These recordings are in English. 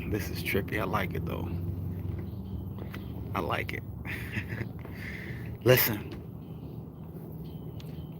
This is trippy. I like it though. I like it. Listen.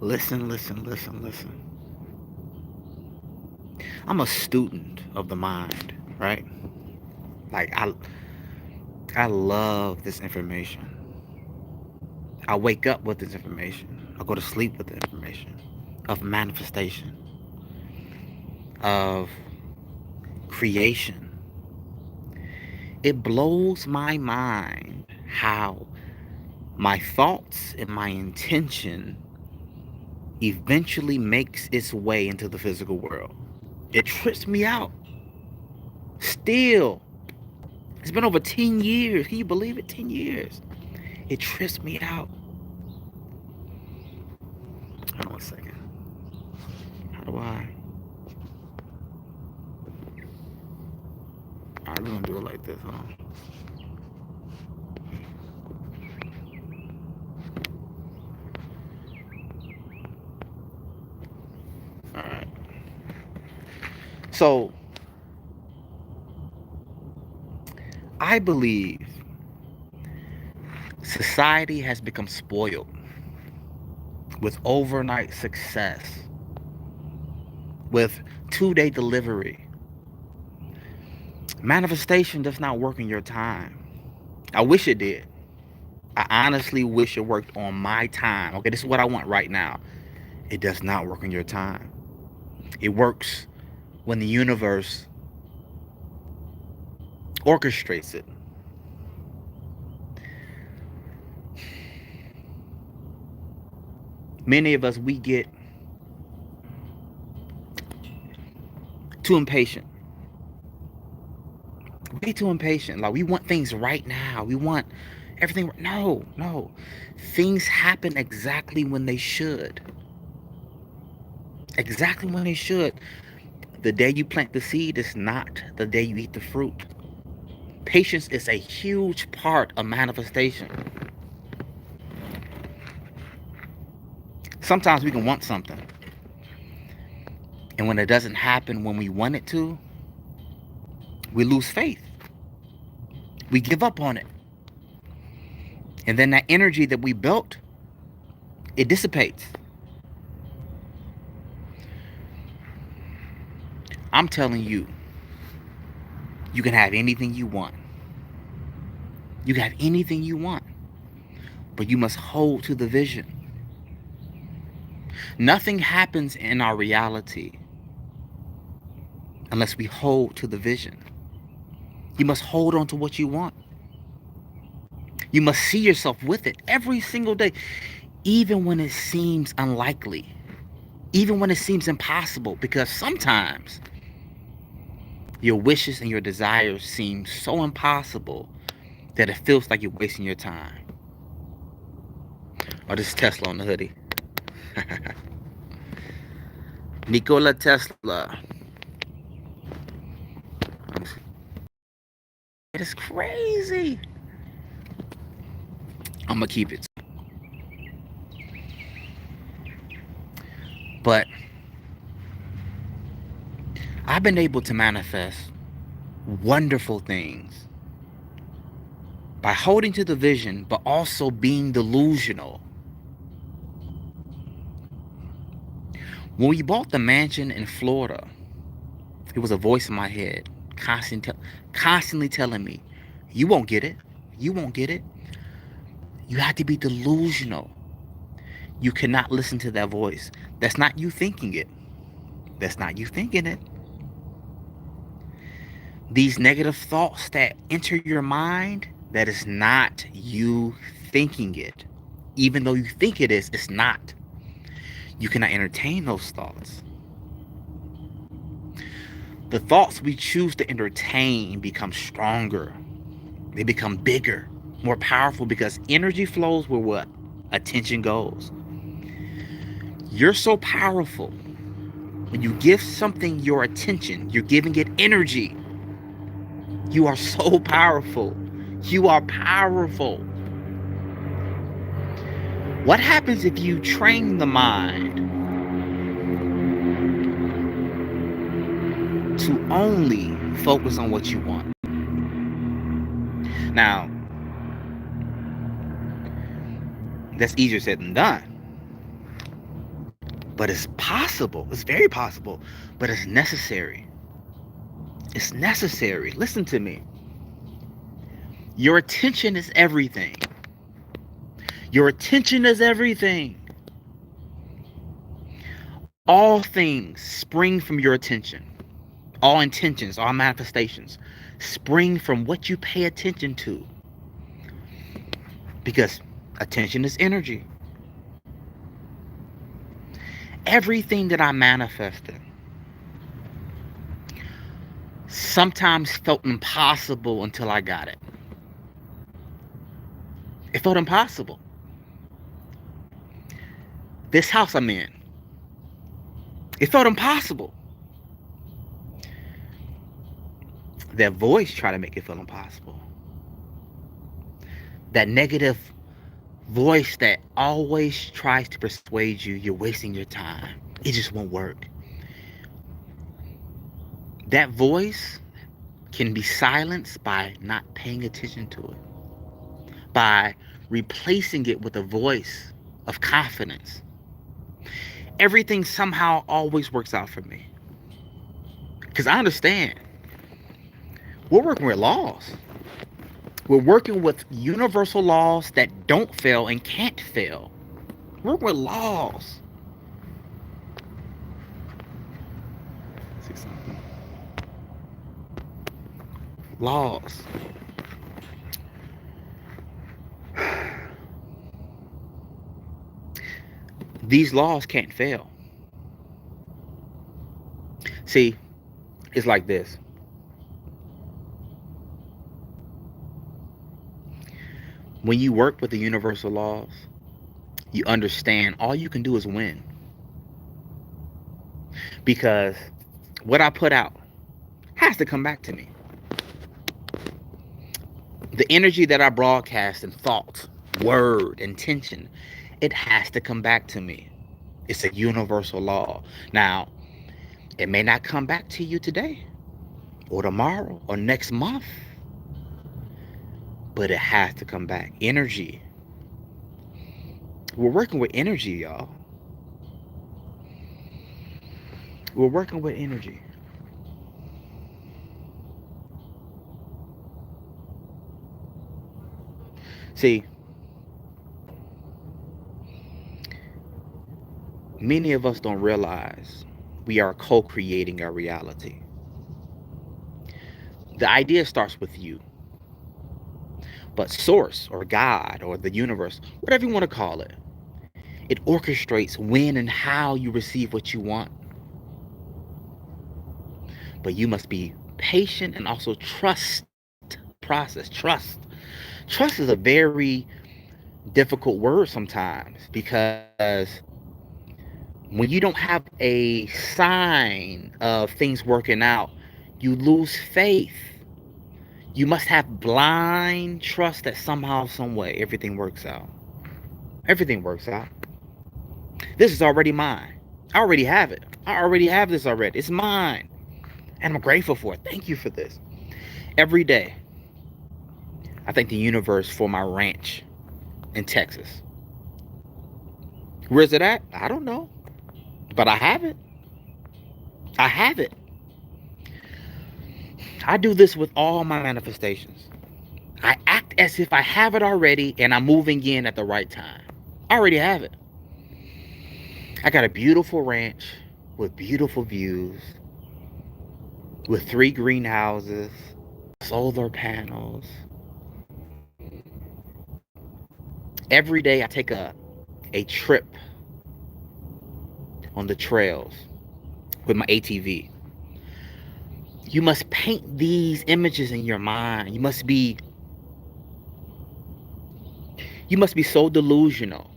Listen, listen, listen, listen. I'm a student of the mind, right? Like I love this information. I wake up with this information. I go to sleep with the information of manifestation, of creation. It blows my mind how my thoughts and my intention eventually makes its way into the physical world. It trips me out. Still, it's been over 10 years. Can you believe it? 10 years. It trips me out. Hold on one second. How do I? Alright, we're gonna do it like this, huh? Alright. So, I believe society has become spoiled with overnight success, with 2-day delivery. Manifestation does not work in your time. I wish it did. I honestly wish it worked on my time. Okay, this is what I want right now. It does not work in your time. It works when the universe orchestrates it. Many of us, we get too impatient. Way too impatient. Like, we want things right now. We want everything. No. Things happen exactly when they should. Exactly when they should. The day you plant the seed is not the day you eat the fruit. Patience is a huge part of manifestation. Sometimes we can want something, and when it doesn't happen when we want it to, we lose faith. We give up on it. And then that energy that we built, it dissipates. I'm telling you, you can have anything you want. You can have anything you want, but you must hold to the vision. Nothing happens in our reality unless we hold to the vision. You must hold on to what you want. You must see yourself with it every single day, even when it seems unlikely, even when it seems impossible, because sometimes your wishes and your desires seem so impossible that it feels like you're wasting your time. Oh, this is Tesla on the hoodie. Nikola Tesla. It is crazy. I'm gonna keep it. But I've been able to manifest wonderful things by holding to the vision, but also being delusional. When we bought the mansion in Florida, it was a voice in my head constantly telling me, you won't get it. You won't get it. You have to be delusional. You cannot listen to that voice. That's not you thinking it. That's not you thinking it. These negative thoughts that enter your mind, that is not you thinking it. Even though you think it is, it's not. You cannot entertain those thoughts. The thoughts we choose to entertain become stronger. They become bigger, more powerful, because energy flows where what? Attention goes. You're so powerful. When you give something your attention, you're giving it energy. You are so powerful. You are powerful. What happens if you train the mind to only focus on what you want. Now, that's easier said than done. But it's possible. It's very possible. But it's necessary. It's necessary. Listen to me. Your attention is everything. Your attention is everything. All things spring from your attention. All intentions, all manifestations spring from what you pay attention to. Because attention is energy. Everything that I manifested sometimes felt impossible until I got it. It felt impossible. This house I'm in, it felt impossible. That voice tried to make it feel impossible. That negative voice that always tries to persuade you you're wasting your time. It just won't work. That voice can be silenced by not paying attention to it. By replacing it with a voice of confidence. Everything somehow always works out for me. Because I understand. We're working with laws. We're working with universal laws that don't fail and can't fail. We're working with laws. Laws. These laws can't fail. See, it's like this. When you work with the universal laws, you understand all you can do is win. Because what I put out has to come back to me. The energy that I broadcast in thought, word, intention, it has to come back to me. It's a universal law. Now, it may not come back to you today or tomorrow or next month, but it has to come back. Energy. We're working with energy, y'all. We're working with energy. See, many of us don't realize we are co-creating our reality. The idea starts with you. But source or God or the universe, whatever you want to call it, it orchestrates when and how you receive what you want. But you must be patient and also trust the process. Trust. Trust is a very difficult word sometimes, because when you don't have a sign of things working out, you lose faith. You must have blind trust that somehow, some way, everything works out. Everything works out. This is already mine. I already have it. I already have this already. It's mine. And I'm grateful for it. Thank you for this. Every day, I thank the universe for my ranch in Texas. Where's it at? I don't know. But I have it. I have it. I do this with all my manifestations. I act as if I have it already and I'm moving in at the right time. I already have it. I got a beautiful ranch with beautiful views, with 3 greenhouses, solar panels. Every day I take a trip on the trails with my ATV. You must paint these images in your mind. You must be so delusional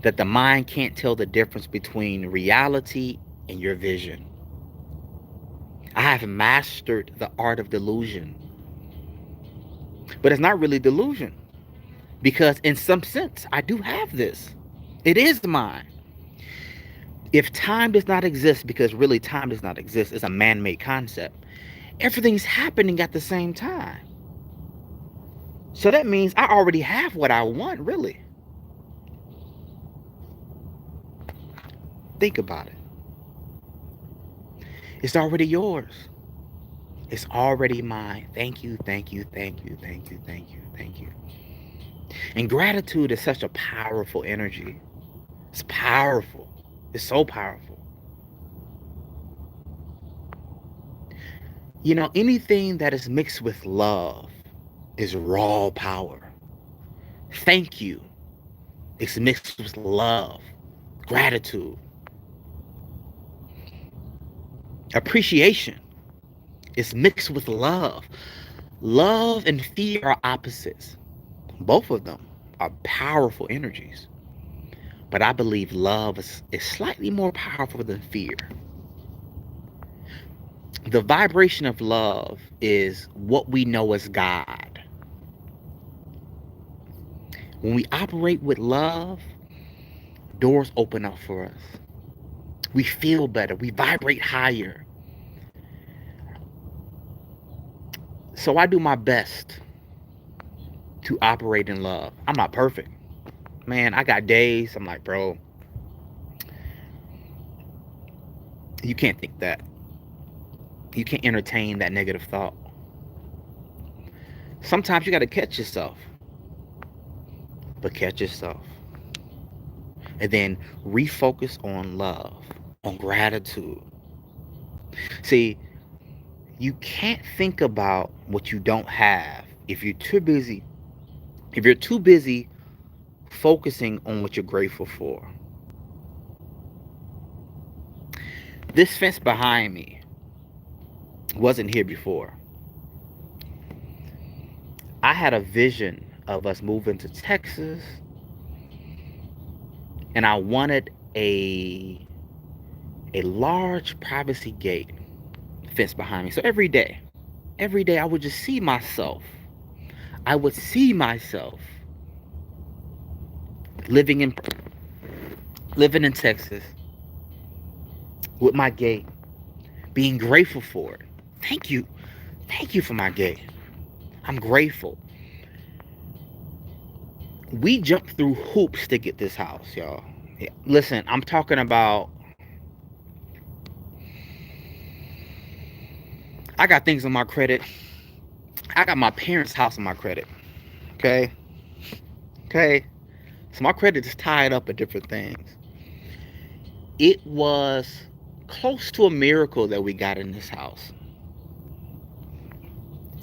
that the mind can't tell the difference between reality and your vision. I have mastered the art of delusion. But it's not really delusion, because in some sense, I do have this. It is mine. If time does not exist, because really time does not exist, it's a man-made concept. Everything's happening at the same time. So that means I already have what I want, really. Think about it. It's already yours. It's already mine. Thank you, thank you, thank you, thank you, thank you, thank you. And gratitude is such a powerful energy. It's powerful. It's so powerful. You know, anything that is mixed with love is raw power. Thank you is mixed with love, gratitude. Appreciation is mixed with love. Love and fear are opposites. Both of them are powerful energies. But I believe love is slightly more powerful than fear. The vibration of love is what we know as God. When we operate with love, doors open up for us. We feel better. We vibrate higher. So I do my best to operate in love. I'm not perfect. Man, I got days I'm like, bro, you can't think that. You can't entertain that negative thought. Sometimes you got to catch yourself. But catch yourself. And then refocus on love, on gratitude. See, you can't think about what you don't have if you're too busy. If you're too busy focusing on what you're grateful for. This fence behind me wasn't here before. I had a vision of us moving to Texas, and I wanted a large privacy gate fence behind me. So every day I would just see myself. I would see myself living in Texas with my gate, being grateful for it. Thank you for my gate. I'm grateful. We jumped through hoops to get this house, y'all. Yeah. Listen, I'm talking about, I got things on my credit. I got my parents' house on my credit. Okay? So my credit is tied up in different things. It was close to a miracle that we got in this house.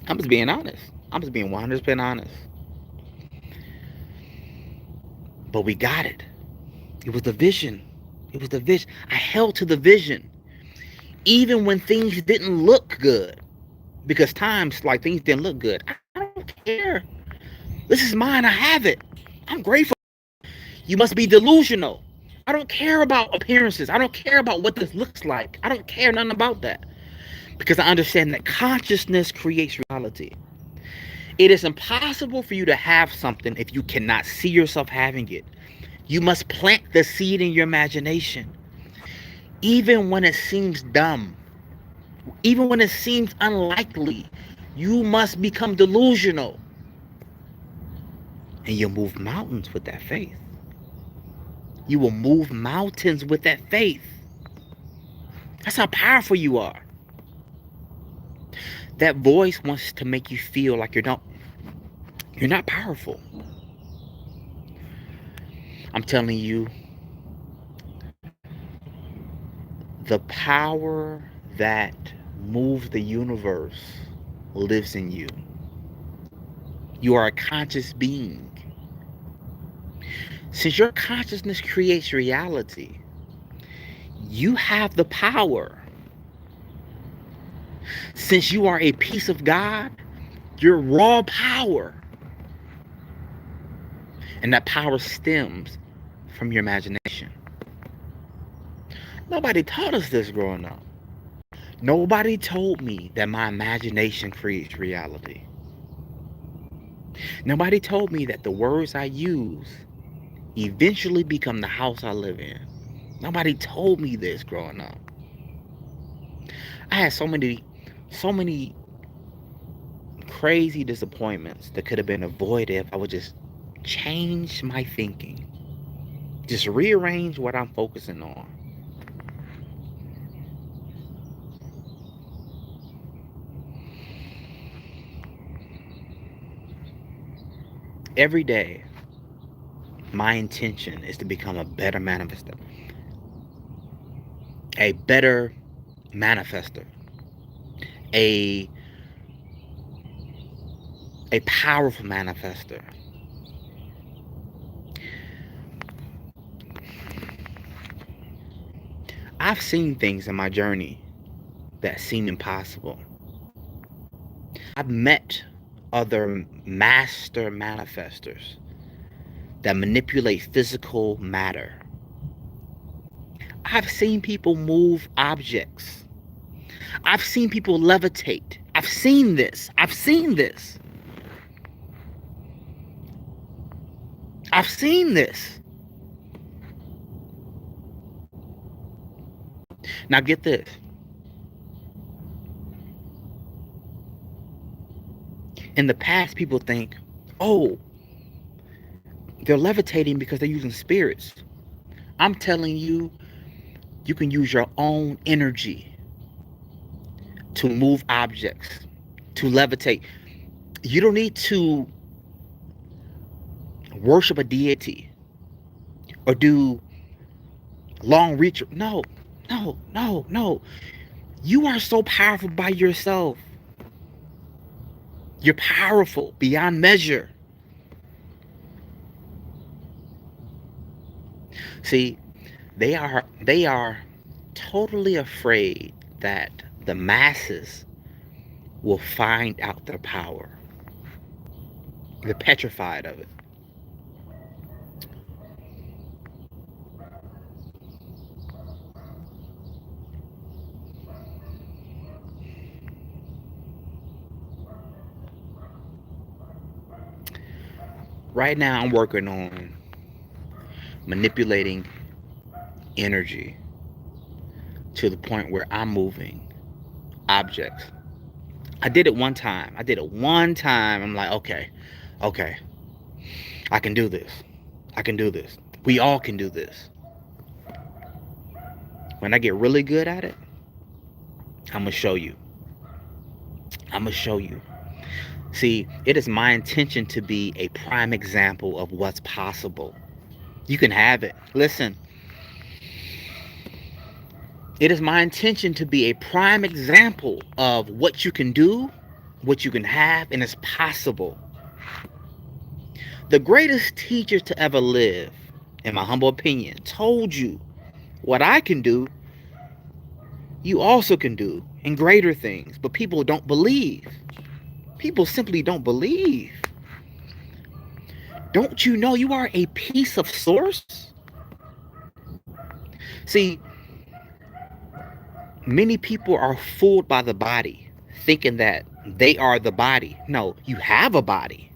I'm just being honest. I'm just being 100% honest. But we got it. It was the vision. I held to the vision. Even when things didn't look good. Because times like things didn't look good. I don't care. This is mine. I have it. I'm grateful. You must be delusional. I don't care about appearances. I don't care about what this looks like. I don't care nothing about that. Because I understand that consciousness creates reality. It is impossible for you to have something if you cannot see yourself having it. You must plant the seed in your imagination. Even when it seems dumb, even when it seems unlikely, you must become delusional. And you'll move mountains with that faith. You will move mountains with that faith. That's how powerful you are. That voice wants to make you feel like you're not powerful. I'm telling you, the power that moves the universe lives in you. You are a conscious being. Since your consciousness creates reality, you have the power. Since you are a piece of God, you're raw power. And that power stems from your imagination. Nobody taught us this growing up. Nobody told me that my imagination creates reality. Nobody told me that the words I use eventually become the house I live in. Nobody told me this growing up. I had so many So many crazy disappointments that could have been avoided if I would just change my thinking. Just rearrange what I'm focusing on. Every day, my intention is to become a better manifester. A better manifester. A powerful manifester. I've seen things in my journey that seem impossible. I've met other master manifestors that manipulate physical matter. I've seen people move objects. I've seen people levitate. I've seen this. I've seen this. I've seen this. Now get this. In the past, people think, oh, they're levitating because they're using spirits. I'm telling you, you can use your own energy to move objects, to levitate. You don't need to worship a deity or do long reach. No. You are so powerful by yourself. You're powerful beyond measure. See, they are totally afraid that the masses will find out their power. They're petrified of it. Right now, I'm working on manipulating energy to the point where I'm moving objects. I did it one time. I'm like, okay, I can do this. We all can do this. When I get really good at it, I'm gonna show you. See, it is my intention to be a prime example of what's possible. You can have it. Listen. It is my intention to be a prime example of what you can do, what you can have, and it's possible. The greatest teacher to ever live, in my humble opinion, told you what I can do, you also can do, and greater things. But people don't believe. People simply don't believe. Don't you know you are a piece of source? See, many people are fooled by the body, thinking that they are the body. No, you have a body.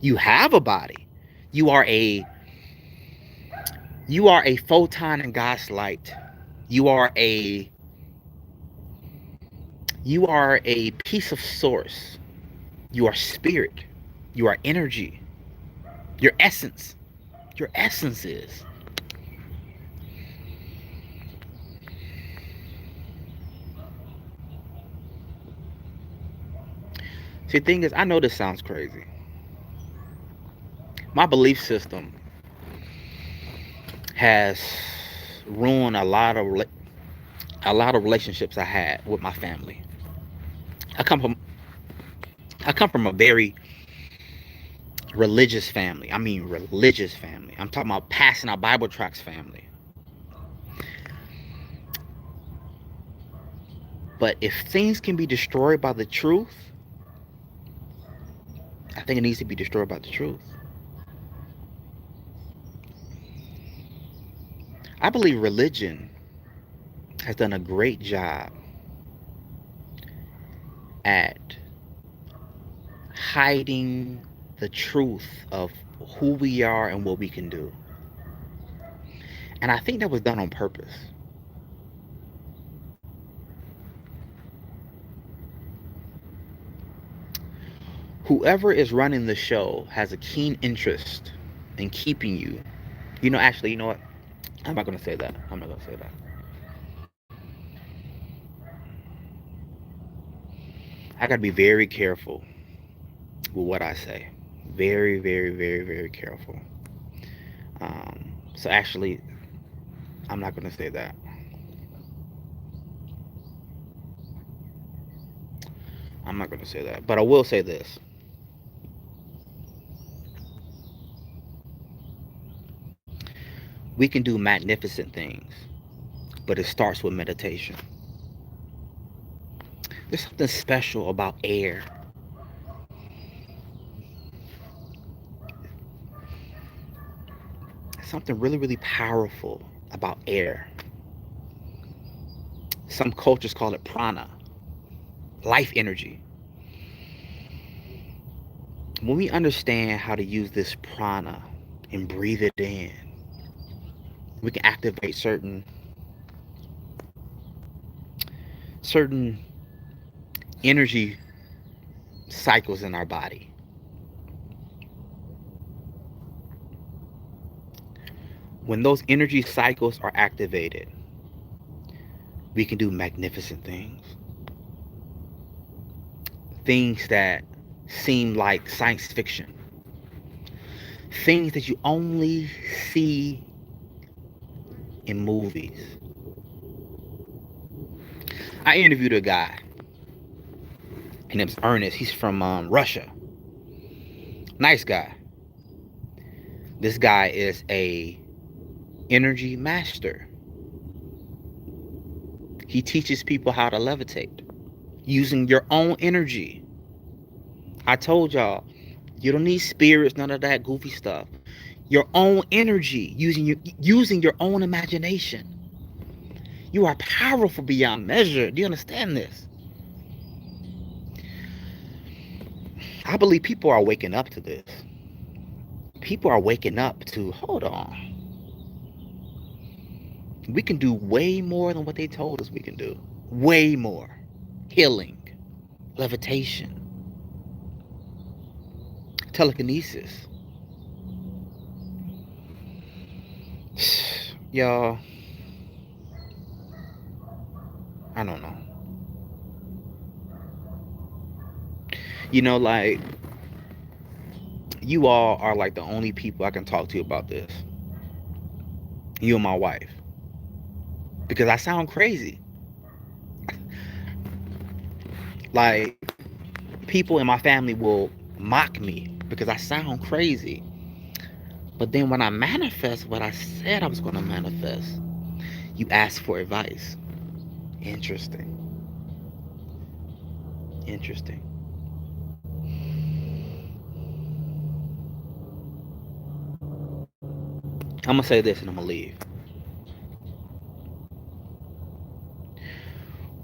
You have a body. You are a photon in God's light. You are a piece of source. You are spirit. You are energy. Your essence. Your essence is. See, the thing is, I know this sounds crazy. My belief system has ruined a lot of relationships I had with my family. I come from a very religious family. I mean religious family. I'm talking about passing out Bible tracts family. But if things can be destroyed by the truth, I think it needs to be destroyed by the truth. I believe religion has done a great job at hiding the truth of who we are and what we can do. And I think that was done on purpose. Whoever is running the show has a keen interest in keeping you. Actually, you know what? I'm not going to say that. I'm not going to say that. I got to be very careful with what I say. Very, very, very, very careful. So actually, I'm not going to say that. I'm not going to say that. But I will say this. We can do magnificent things, but it starts with meditation. There's something special about air. Something really, really powerful about air. Some cultures call it prana, life energy. When we understand how to use this prana and breathe it in, we can activate certain energy cycles in our body. When those energy cycles are activated, we can do magnificent things. Things that seem like science fiction. Things that you only see in movies. I interviewed a guy. His name's Ernest. He's from Russia. Nice guy. This guy is a energy master. He teaches people how to levitate using your own energy. I told y'all, you don't need spirits, none of that goofy stuff. Your own energy, using your own imagination. You are powerful beyond measure. Do you understand this? I believe people are waking up to this. People are waking up to, hold on. We can do way more than what they told us we can do. Way more. Healing, levitation, telekinesis. Y'all, I don't know. Like, you all are like the only people I can talk to about this. You and my wife. Because I sound crazy. Like, people in my family will mock me because I sound crazy. But then when I manifest what I said I was going to manifest, you ask for advice. Interesting. I'm going to say this and I'm going to leave.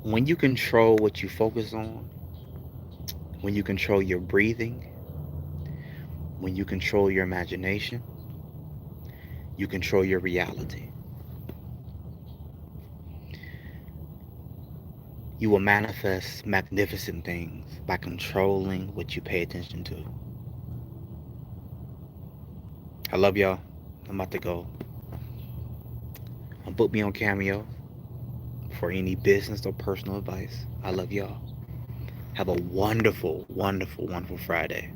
When you control what you focus on, when you control your breathing, when you control your imagination, you control your reality. You will manifest magnificent things by controlling what you pay attention to. I love y'all. I'm about to go. Book me on Cameo for any business or personal advice. I love y'all. Have a wonderful, wonderful, wonderful Friday.